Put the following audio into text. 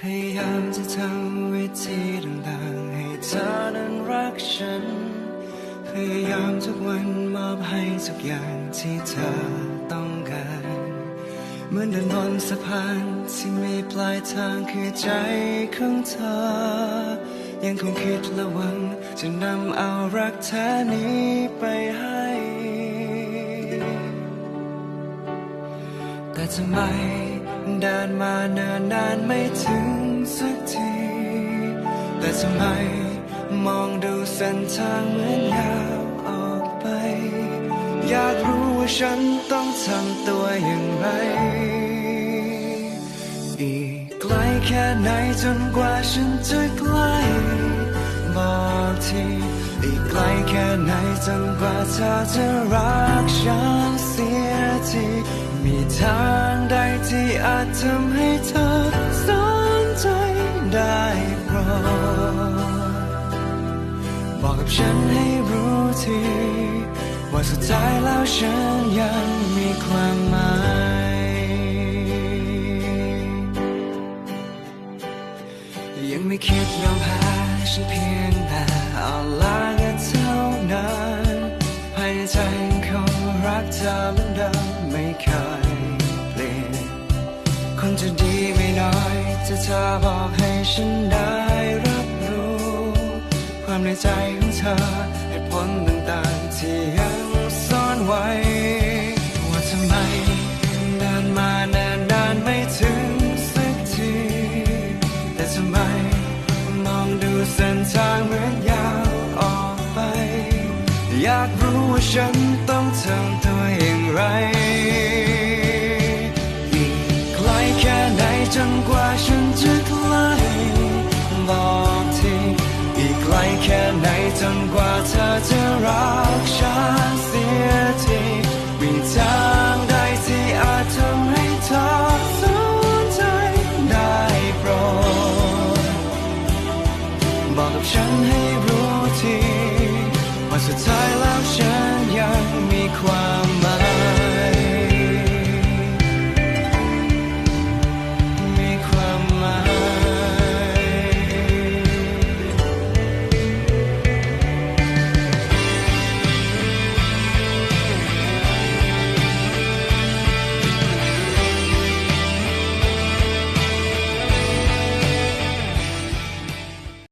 พยายามจะทำวิธีต่างๆให้เธอนั้นรักฉันพยายามทุกวันมอบให้ทุกอย่างที่เธอต้องการเหมือนเดินบนสะพานที่มีปลายทางคือใจของเธอยังคงคิดและหวังจะนำเอารักแท้นี้ไปให้แต่ทำไมเดินมาเนิ่นนานไม่ถึงสักทีแต่ทำไมมองดูเส้นทางเหมือนยาวออกไปอยากรู้ว่าฉันต้องทำตัวอย่างไรอีกไกลแค่ไหนจนกว่าฉันจะใกล้บอกทีอีกไกลแค่ไหนจนกว่าเธอจะรักฉันเสียทีมีทางใดที่อาจทำให้เธอสนใจได้โปรดบอกกับฉันให้รู้ทีว่าสุดท้ายแล้วฉันยังมีความหมายยังไม่คิดยอมแพ้ฉันเพียงแต่เอาลากันเท่านั้นภายในใจคงรักเธอเหมือนเดิมไม่เคยเปลี่ยนคนจะดีไม่น้อยจะเธอบอกให้ฉันได้รับรู้ความในใจของเธอเหตุผลต่างๆที่ยังซ่อนไว้ว่าทำไมเดินมานานไม่ถึงสักทีแต่ทำไมมองดูเส้นทางเหมือนยาวออกไปอยากรู้ว่าฉันต้องทำตัวอย่างไรอีกไกลแค่ไหนจนกว่าฉันจะใกล้บอกทีอีกไกลแค่ไหนจนกว่าเธอจะรักฉันเสียทีมีทางใดที่อาจทำให้เธอสนใจได้โปรดบอกกับฉันให้รู้ทีว่าสุดท้ายแล้วฉันยังมีความ